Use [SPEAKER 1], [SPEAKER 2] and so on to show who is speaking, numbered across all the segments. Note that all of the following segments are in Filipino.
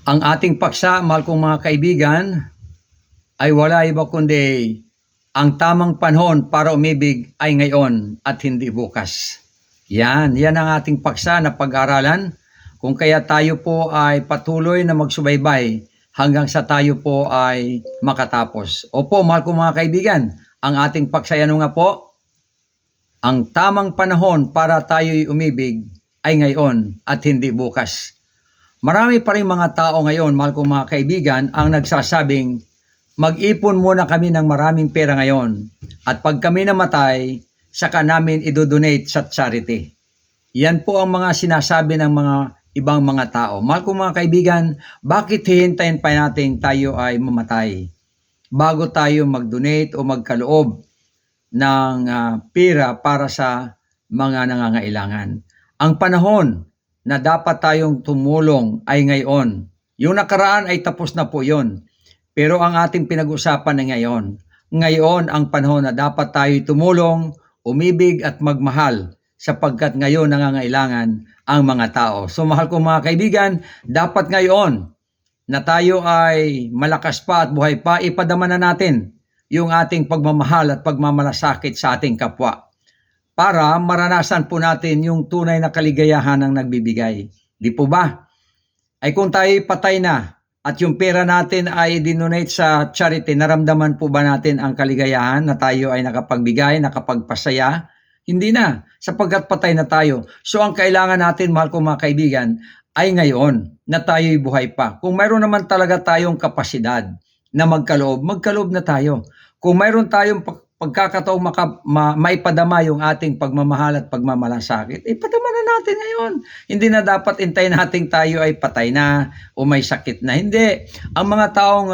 [SPEAKER 1] Ang ating paksa, mahal kong mga kaibigan, ay wala iba kundi ang tamang panahon para umibig ay ngayon at hindi bukas. Yan ang ating paksa na pag-aralan kung kaya tayo po ay patuloy na magsubaybay hanggang sa tayo po ay makatapos. Opo, mahal kong mga kaibigan, ang ating paksa yan nga po, ang tamang panahon para tayo'y umibig ay ngayon at hindi bukas. Marami pa rin mga tao ngayon, mahal kong mga kaibigan, ang nagsasabing, mag-ipon muna kami ng maraming pera ngayon at pag kami namatay, saka namin idodonate sa charity. Yan po ang mga sinasabi ng mga ibang mga tao. Mahal kong mga kaibigan, bakit hihintayin pa natin tayo ay mamatay bago tayo mag-donate o magkaloob ng pera para sa mga nangangailangan? Ang panahon na dapat tayong tumulong ay ngayon. Yung nakaraan ay tapos na po yun. Pero ang ating pinag-usapan ay ngayon. Ngayon ang panahon na dapat tayo tumulong, umibig at magmahal sapagkat ngayon nangangailangan ang mga tao. So mahal kong mga kaibigan, dapat ngayon na tayo ay malakas pa at buhay pa, ipadama na natin yung ating pagmamahal at pagmamalasakit sa ating kapwa, para maranasan po natin yung tunay na kaligayahan ng nagbibigay. Di po ba? Ay kung tayo patay na at yung pera natin ay dinonate sa charity, naramdaman po ba natin ang kaligayahan na tayo ay nakapagbigay, nakapagpasaya? Hindi na, sapagkat patay na tayo. So ang kailangan natin, mahal kong mga kaibigan, ay ngayon na tayo'y buhay pa. Kung mayroon naman talaga tayong kapasidad na magkaloob na tayo. Kung mayroon tayong pagkakataong maipadama yung ating pagmamahal at pagmamalasakit, ipadama na natin ngayon. Hindi na dapat intayin natin tayo ay patay na o may sakit na. Hindi. Ang mga taong,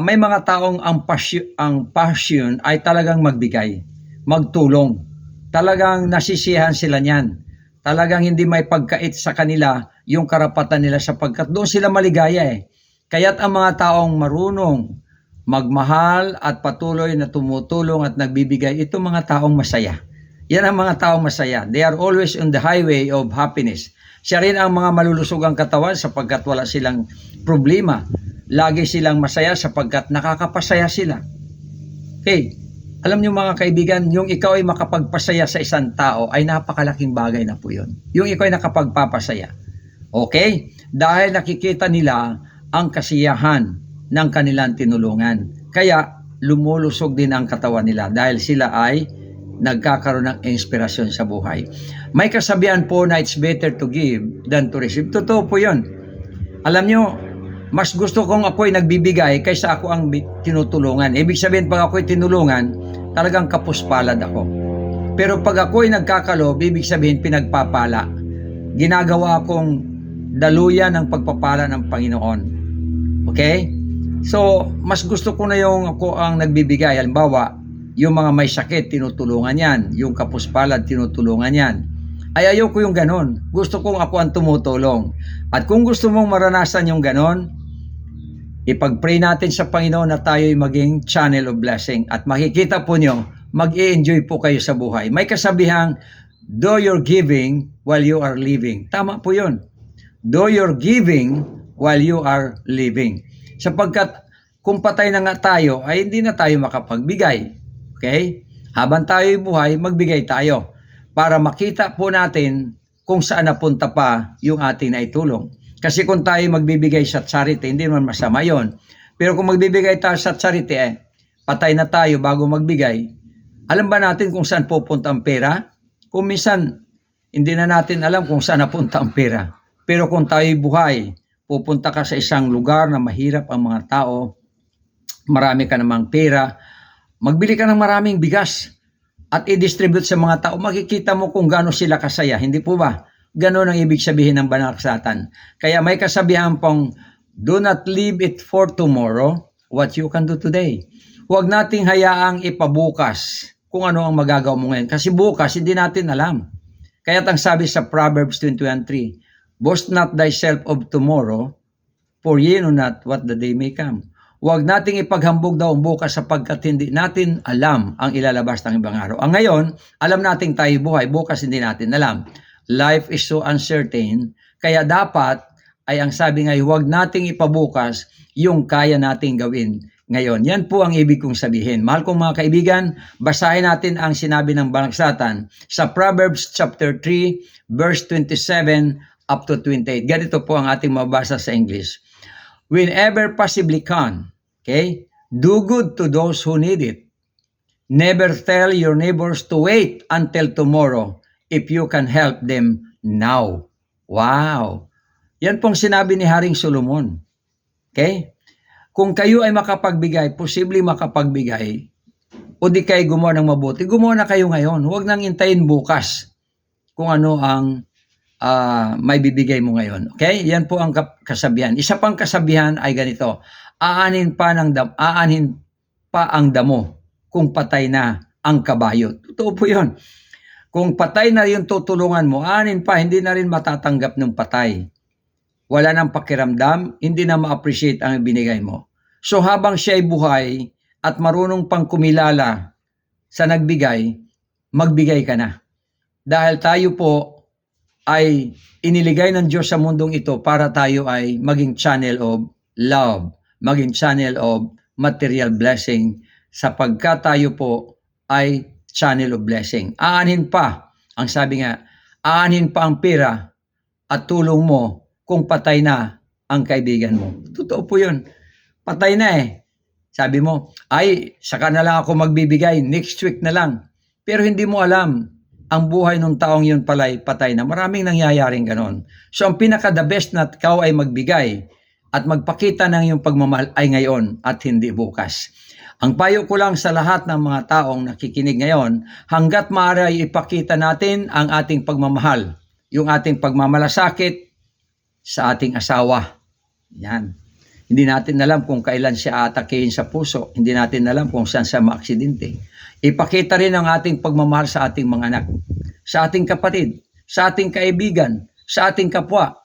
[SPEAKER 1] may mga taong ang passion ay talagang magbigay, magtulong. Talagang nasisiyahan sila niyan. Talagang hindi may pagkait sa kanila yung karapatan nila sapagkat doon sila maligaya eh. Kaya't ang mga taong marunong magmahal at patuloy na tumutulong at nagbibigay, itong mga taong masaya. Yan ang mga taong masaya. They are always on the highway of happiness. Siya rin ang mga malulusog ang katawan sapagkat wala silang problema. Lagi silang masaya sapagkat nakakapasaya sila. Okay, alam niyo mga kaibigan, yung ikaw ay makapagpasaya sa isang tao ay napakalaking bagay na po yun. Yung ikaw ay nakapagpapasaya. Okay? Dahil nakikita nila ang kasiyahan ng kanilang tinulungan. Kaya lumulusog din ang katawan nila dahil sila ay nagkakaroon ng inspirasyon sa buhay. May kasabihan po na it's better to give than to receive. Totoo po yun. Alam nyo, mas gusto kong ako'y nagbibigay kaysa ako ang tinutulungan. Ibig sabihin, pag ako'y tinulungan, talagang kapuspalad ako. Pero pag ako'y nagkakaloob, ibig sabihin pinagpapala. Ginagawa akong daluyan ng pagpapala ng Panginoon. Okay? So, mas gusto ko na yung ako ang nagbibigay. Halimbawa, yung mga may sakit, tinutulungan yan. Yung kapuspalad, tinutulungan yan. Ay ayaw ko yung ganon. Gusto kong ako ang tumutulong. At kung gusto mong maranasan yung ganon, ipag-pray natin sa Panginoon na tayo'y maging channel of blessing. At makikita po nyo, mag-i-enjoy po kayo sa buhay. May kasabihang, do your giving while you are living. Tama po yun. Do your giving while you are living. Sapagkat kung patay na nga tayo, ay hindi na tayo makapagbigay. Okay? Habang tayo'y buhay, magbigay tayo para makita po natin kung saan napunta pa yung ating naitulong. Kasi kung tayo magbibigay sa charity, hindi naman masama yon. Pero kung magbibigay tayo sa charity, patay na tayo bago magbigay, alam ba natin kung saan pupunta ang pera? Kung minsan, hindi na natin alam kung saan napunta ang pera. Pero kung tayo'y buhay, pupunta ka sa isang lugar na mahirap ang mga tao, marami ka namang pera, magbili ka ng maraming bigas at i-distribute sa mga tao, makikita mo kung gaano sila kasaya. Hindi po ba? Ganon ang ibig sabihin ng banal na kasulatan. Kaya may kasabihan pong, do not leave it for tomorrow what you can do today. Huwag nating hayaang ipabukas kung ano ang magagawa mo ngayon. Kasi bukas, hindi natin alam. Kaya ang sabi sa Proverbs 21:3, boast not thyself of tomorrow, for ye know not what the day may come. Huwag nating ipaghambog daw ang bukas sapagkat hindi natin alam ang ilalabas ng ibang araw. Ang ngayon, alam nating tayo buhay, bukas hindi natin alam. Life is so uncertain, kaya dapat ay ang sabi nga, huwag nating ipabukas yung kaya nating gawin ngayon. Yan po ang ibig kong sabihin. Mahal kong mga kaibigan, basahin natin ang sinabi ng Balagsatan sa Proverbs chapter 3, verse 27 up to 28. Ganito po ang ating mabasa sa English. Whenever possibly can, okay, do good to those who need it. Never tell your neighbors to wait until tomorrow if you can help them now. Wow! Yan pong sinabi ni Haring Solomon. Okay? Kung kayo ay makapagbigay, posible makapagbigay, o di kayo gumawa ng mabuti, gumawa na kayo ngayon. Huwag nang hintayin bukas kung ano ang may bibigay mo ngayon. Okay? Yan po ang kasabihan. Isa pang kasabihan ay ganito. Aanin pa ang damo kung patay na ang kabayo. Totoo po yun. Kung patay na yung tutulungan mo, aanin pa, hindi na rin matatanggap ng patay. Wala nang pakiramdam, hindi na ma-appreciate ang binigay mo. So habang siya ay buhay at marunong pang kumilala sa nagbigay, magbigay ka na. Dahil tayo po ay iniligay ng Diyos sa mundong ito para tayo ay maging channel of love, maging channel of material blessing, sapagkat tayo po ay channel of blessing. Aanhin pa, ang sabi nga, aanhin pa ang pera at tulong mo kung patay na ang kaibigan mo. Totoo po yun. Patay na eh. Sabi mo, ay, saka na lang ako magbibigay, next week na lang. Pero hindi mo alam, ang buhay ng taong yun pala'y patay na. Maraming nangyayaring ganon. So ang pinaka-the best na ikaw ay magbigay at magpakita ng iyong pagmamahal ay ngayon at hindi bukas. Ang payo ko lang sa lahat ng mga taong nakikinig ngayon, hanggat maaari ay ipakita natin ang ating pagmamahal, yung ating pagmamalasakit sa ating asawa. Yan. Hindi natin alam kung kailan siya atakihin sa puso. Hindi natin alam kung saan siya maaksidente. Ipakita rin ang ating pagmamahal sa ating mga anak, sa ating kapatid, sa ating kaibigan, sa ating kapwa,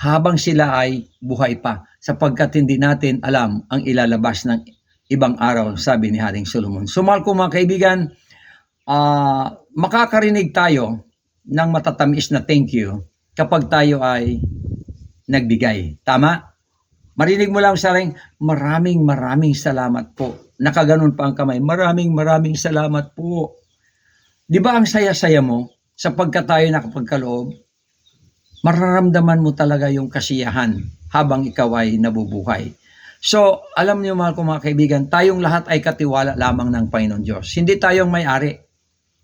[SPEAKER 1] habang sila ay buhay pa, sapagkat hindi natin alam ang ilalabas ng ibang araw, sabi ni Haring Solomon. So mahal ko mga kaibigan, makakarinig tayo ng matatamis na thank you kapag tayo ay nagbigay. Tama? Marinig mo lang sa ring, maraming salamat po. Nakaganon pa ang kamay, maraming salamat po. Di ba ang saya-saya mo sapagkat tayo nakapagkaloob? Mararamdaman mo talaga yung kasiyahan habang ikaw ay nabubuhay. So, alam niyo mga kaibigan, tayong lahat ay katiwala lamang ng Panginoon Diyos. Hindi tayong may-ari.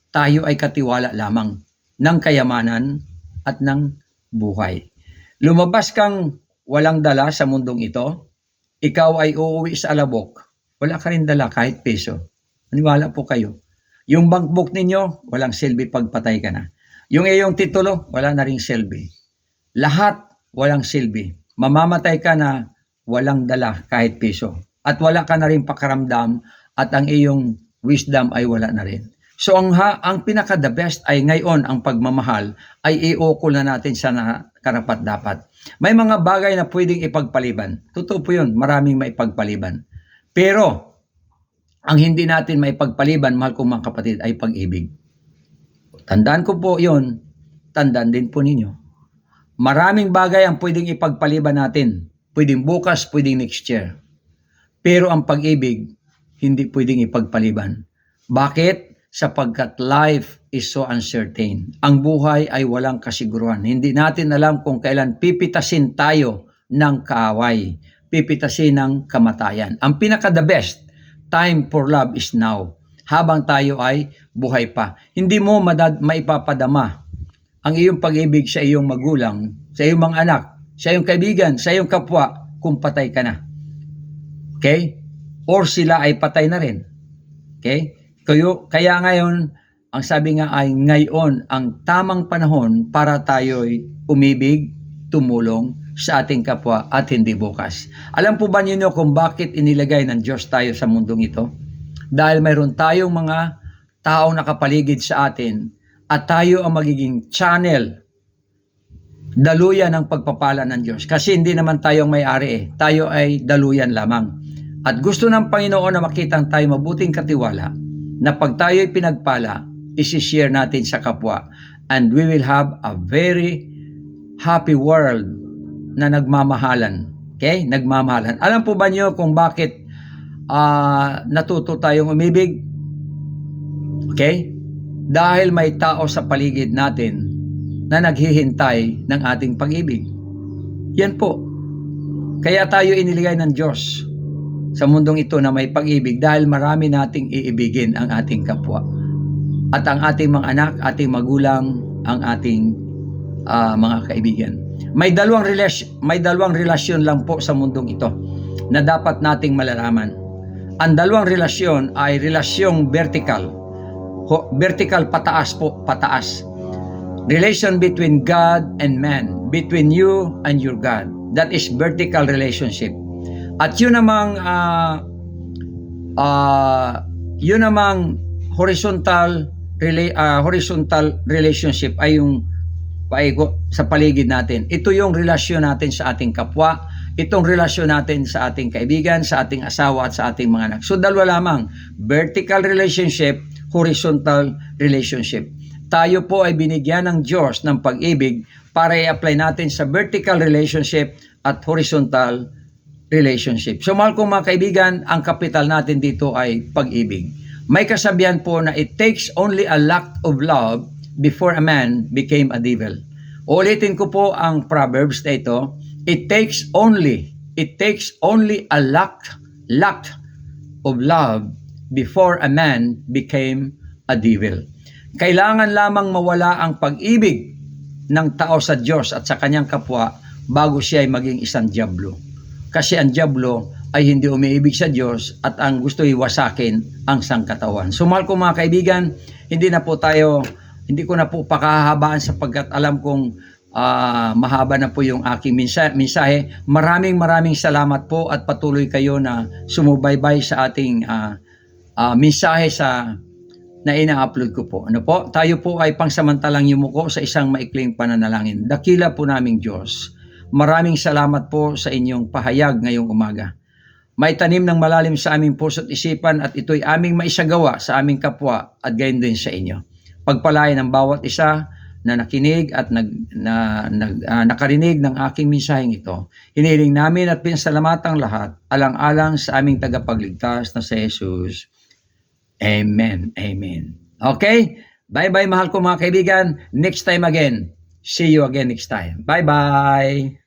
[SPEAKER 1] Tayo ay katiwala lamang ng kayamanan at ng buhay. Lumabas kang walang dala sa mundong ito, ikaw ay uuwi sa alabok, wala ka rin dala kahit peso. Maniwala po kayo. Yung bankbook ninyo, walang silbi pagpatay ka na. Yung iyong titulo, wala na ring silbi. Lahat walang silbi. Mamamatay ka na walang dala kahit peso. At wala ka na rin pakaramdam at ang iyong wisdom ay wala na rin. So ang pinaka the best ay ngayon ang pagmamahal ay iukol na natin sa karapat dapat. May mga bagay na pwedeng ipagpaliban. Totoo po yun, maraming maipagpaliban. Pero ang hindi natin maipagpaliban, mahal kong mga kapatid, ay pag-ibig. Tandaan ko po yun, tandaan din po ninyo. Maraming bagay ang pwedeng ipagpaliban natin. Pwedeng bukas, pwedeng next year. Pero ang pag-ibig, hindi pwedeng ipagpaliban. Bakit? Sapagkat life is so uncertain. Ang buhay ay walang kasiguruhan. Hindi natin alam kung kailan pipitasin tayo ng kaaway, pipitasin ng kamatayan. Ang pinaka-the best time for love is now. Habang tayo ay buhay pa. Hindi mo maipapadama ang iyong pag-ibig sa iyong magulang, sa iyong mga anak, sa iyong kaibigan, sa iyong kapwa kung patay ka na. Okay? Or sila ay patay na rin. Okay? Kaya ngayon, ang sabi nga ay ngayon ang tamang panahon para tayo'y umibig, tumulong sa ating kapwa at hindi bukas. Alam po ba niyo kung bakit inilagay ng Diyos tayo sa mundong ito? Dahil mayroon tayong mga taong nakapaligid sa atin at tayo ang magiging channel, daluyan ng pagpapala ng Diyos. Kasi hindi naman tayong may-ari eh. Tayo ay daluyan lamang. At gusto ng Panginoon na makita tayo mabuting katiwala na pag tayo'y pinagpala, isi-share natin sa kapwa. And we will have a very happy world na nagmamahalan. Okay? Nagmamahalan. Alam po ba niyo kung bakit natuto tayong umibig? Okay? Dahil may tao sa paligid natin na naghihintay ng ating pag-ibig. Yan po. Kaya tayo iniligay ng Diyos sa mundong ito na may pag-ibig dahil marami nating iibigin ang ating kapwa. At ang ating mga anak, ating magulang, ang ating mga kaibigan. May dalawang relasyon lang po sa mundong ito na dapat nating malalaman. Ang dalawang relasyon ay relasyong vertical. Vertical, pataas po, pataas. Relation between God and man, between you and your God. That is vertical relationship. At yun namang horizontal relationship ay yung sa paligid natin. Ito yung relasyon natin sa ating kapwa, itong relasyon natin sa ating kaibigan, sa ating asawa at sa ating mga anak. So dalawa lamang, vertical relationship, horizontal relationship. Tayo po ay binigyan ng Diyos ng pag-ibig para i-apply natin sa vertical relationship at horizontal relationship. So mahal kong mga kaibigan, ang kapital natin dito ay pag-ibig. May kasabihan po na it takes only a lot of love before a man became a devil. Ulitin ko po ang Proverbs na ito. It takes only a lot of love before a man became a devil. Kailangan lamang mawala ang pag-ibig ng tao sa Diyos at sa kanyang kapwa bago siya ay maging isang dyablo. Kasi ang dyablo ay hindi umiibig sa Diyos at ang gusto iwasakin ang sangkatawan. So mahal ko mga kaibigan, hindi ko na po pakahahabaan sapagkat alam kong mahaba na po yung aking mensahe. Maraming salamat po at patuloy kayo na sumubaybay sa ating mensahe na ina-upload ko po. Ano po? Tayo po ay pangsamantalang yumuko sa isang maikling pananalangin. Dakila po naming Diyos. Maraming salamat po sa inyong pahayag ngayong umaga. May tanim ng malalim sa aming puso't isipan at ito'y aming maisagawa sa aming kapwa at gayon din sa inyo. Pagpalain ng bawat isa na nakinig at nakarinig ng aking mensaheng ito. Hiniling namin at pinasalamatang lahat alang-alang sa aming tagapagligtas na si Jesus. Amen. Amen. Okay? Bye-bye mahal ko mga kaibigan. Next time again. See you again next time. Bye-bye.